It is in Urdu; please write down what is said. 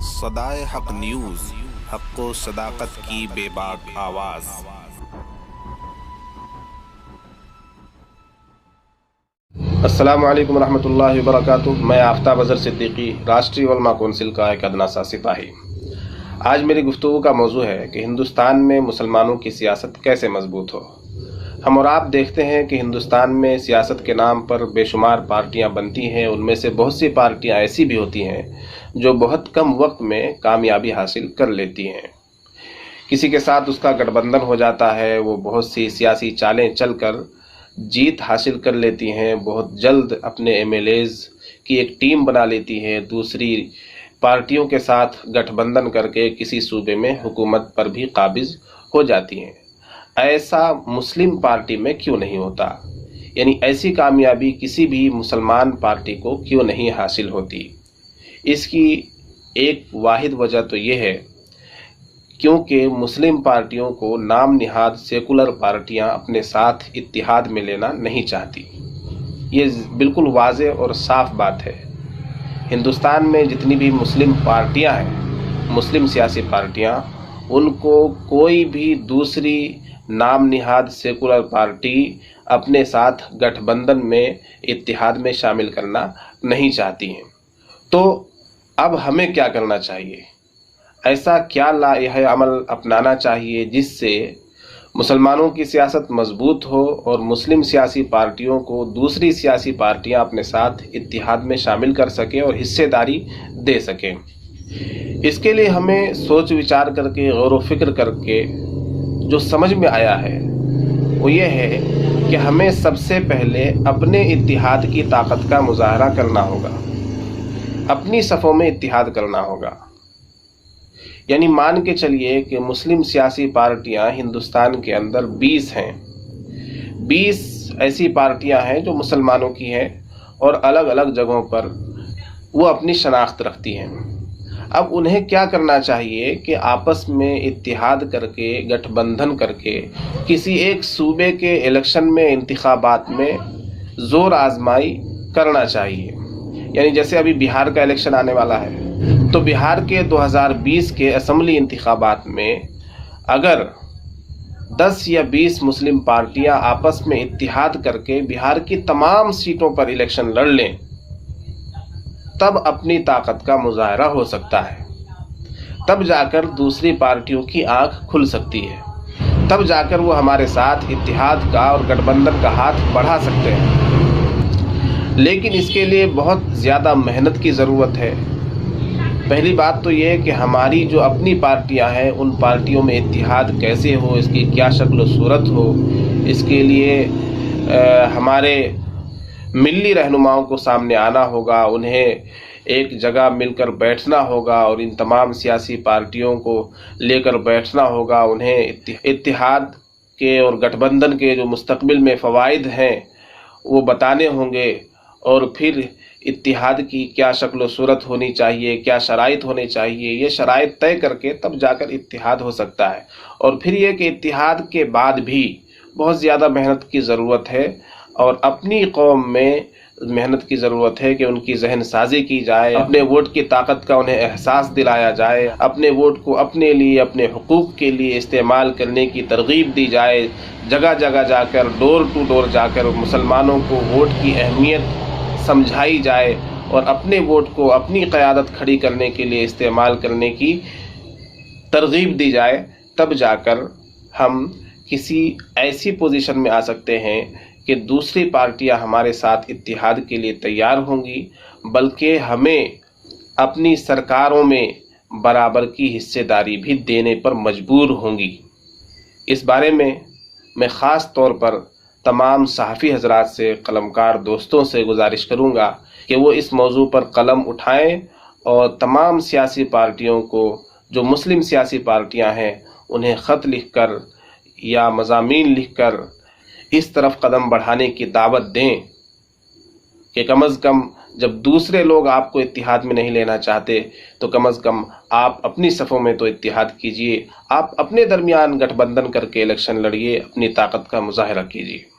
صدائے حق نیوز، حق و صداقت کی بے باک آواز۔ السلام علیکم ورحمۃ اللہ وبرکاتہ۔ میں آفتاب اظہر صدیقی، راشٹری علماء کونسل کا ایک ادنا سا سپاہی۔ آج میری گفتگو کا موضوع ہے کہ ہندوستان میں مسلمانوں کی سیاست کیسے مضبوط ہو۔ ہم اور آپ دیکھتے ہیں کہ ہندوستان میں سیاست کے نام پر بے شمار پارٹیاں بنتی ہیں۔ ان میں سے بہت سی پارٹیاں ایسی بھی ہوتی ہیں جو بہت کم وقت میں کامیابی حاصل کر لیتی ہیں۔ کسی کے ساتھ اس کا گٹھ بندھن ہو جاتا ہے، وہ بہت سی سیاسی چالیں چل کر جیت حاصل کر لیتی ہیں، بہت جلد اپنے ایم ایل ایز کی ایک ٹیم بنا لیتی ہے، دوسری پارٹیوں کے ساتھ گٹھ بندھن کر کے کسی صوبے میں حکومت پر بھی قابض ہو جاتی ہیں۔ ایسا مسلم پارٹی میں کیوں نہیں ہوتا؟ یعنی ایسی کامیابی کسی بھی مسلمان پارٹی کو کیوں نہیں حاصل ہوتی؟ اس کی ایک واحد وجہ تو یہ ہے کیونکہ مسلم پارٹیوں کو نام نہاد سیکولر پارٹیاں اپنے ساتھ اتحاد میں لینا نہیں چاہتی۔ یہ بالکل واضح اور صاف بات ہے۔ ہندوستان میں جتنی بھی مسلم پارٹیاں ہیں، مسلم سیاسی پارٹیاں، ان کو کوئی بھی دوسری نام نہاد سیکولر پارٹی اپنے ساتھ گٹھ بندھن میں اتحاد میں شامل کرنا نہیں چاہتی ہیں۔ تو اب ہمیں کیا کرنا چاہیے؟ ایسا کیا لائحہ عمل اپنانا چاہیے جس سے مسلمانوں کی سیاست مضبوط ہو اور مسلم سیاسی پارٹیوں کو دوسری سیاسی پارٹیاں اپنے ساتھ اتحاد میں شامل کر سکیں اور حصے داری دے سکیں؟ اس کے لیے ہمیں سوچ وچار کر کے، غور و فکر کر کے جو سمجھ میں آیا ہے وہ یہ ہے کہ ہمیں سب سے پہلے اپنے اتحاد کی طاقت کا مظاہرہ کرنا ہوگا، اپنی صفوں میں اتحاد کرنا ہوگا۔ یعنی مان کے چلیے کہ مسلم سیاسی پارٹیاں ہندوستان کے اندر 20 ہیں، 20 ایسی پارٹیاں ہیں جو مسلمانوں کی ہیں اور الگ الگ جگہوں پر وہ اپنی شناخت رکھتی ہیں۔ اب انہیں کیا کرنا چاہیے کہ آپس میں اتحاد کر کے، گٹھ بندھن کر کے کسی ایک صوبے کے الیکشن میں، انتخابات میں زور آزمائی کرنا چاہیے۔ یعنی جیسے ابھی بہار کا الیکشن آنے والا ہے، تو بہار کے 2020 کے اسمبلی انتخابات میں اگر 10 یا 20 مسلم پارٹیاں آپس میں اتحاد کر کے بہار کی تمام سیٹوں پر الیکشن لڑ لیں، تب اپنی طاقت کا مظاہرہ ہو سکتا ہے۔ تب جا کر دوسری پارٹیوں کی آنکھ کھل سکتی ہے، تب جا کر وہ ہمارے ساتھ اتحاد کا اور گٹھ بندھن کا ہاتھ بڑھا سکتے ہیں۔ لیکن اس کے لیے بہت زیادہ محنت کی ضرورت ہے۔ پہلی بات تو یہ ہے کہ ہماری جو اپنی پارٹیاں ہیں، ان پارٹیوں میں اتحاد کیسے ہو، اس کی کیا شکل و صورت ہو، اس کے لیے ہمارے ملی رہنماؤں کو سامنے آنا ہوگا، انہیں ایک جگہ مل کر بیٹھنا ہوگا اور ان تمام سیاسی پارٹیوں کو لے کر بیٹھنا ہوگا، انہیں اتحاد کے اور گٹھ بندھن کے جو مستقبل میں فوائد ہیں وہ بتانے ہوں گے، اور پھر اتحاد کی کیا شکل و صورت ہونی چاہیے، کیا شرائط ہونے چاہیے، یہ شرائط طے کر کے تب جا کر اتحاد ہو سکتا ہے۔ اور پھر یہ کہ اتحاد کے بعد بھی بہت زیادہ محنت کی ضرورت ہے، اور اپنی قوم میں محنت کی ضرورت ہے کہ ان کی ذہن سازی کی جائے، اپنے ووٹ کی طاقت کا انہیں احساس دلایا جائے، اپنے ووٹ کو اپنے لیے، اپنے حقوق کے لیے استعمال کرنے کی ترغیب دی جائے، جگہ جگہ جا کر، ڈور ٹو ڈور جا کر مسلمانوں کو ووٹ کی اہمیت سمجھائی جائے اور اپنے ووٹ کو اپنی قیادت کھڑی کرنے کے لیے استعمال کرنے کی ترغیب دی جائے۔ تب جا کر ہم کسی ایسی پوزیشن میں آ سکتے ہیں کہ دوسری پارٹیاں ہمارے ساتھ اتحاد کے لیے تیار ہوں گی، بلکہ ہمیں اپنی سرکاروں میں برابر کی حصے داری بھی دینے پر مجبور ہوں گی۔ اس بارے میں خاص طور پر تمام صحافی حضرات سے، قلمکار دوستوں سے گزارش کروں گا کہ وہ اس موضوع پر قلم اٹھائیں اور تمام سیاسی پارٹیوں کو، جو مسلم سیاسی پارٹیاں ہیں، انہیں خط لکھ کر یا مضامین لکھ کر اس طرف قدم بڑھانے کی دعوت دیں کہ کم از کم جب دوسرے لوگ آپ کو اتحاد میں نہیں لینا چاہتے تو کم از کم آپ اپنی صفوں میں تو اتحاد کیجئے، آپ اپنے درمیان گٹھ بندھن کر کے الیکشن لڑیے، اپنی طاقت کا مظاہرہ کیجئے۔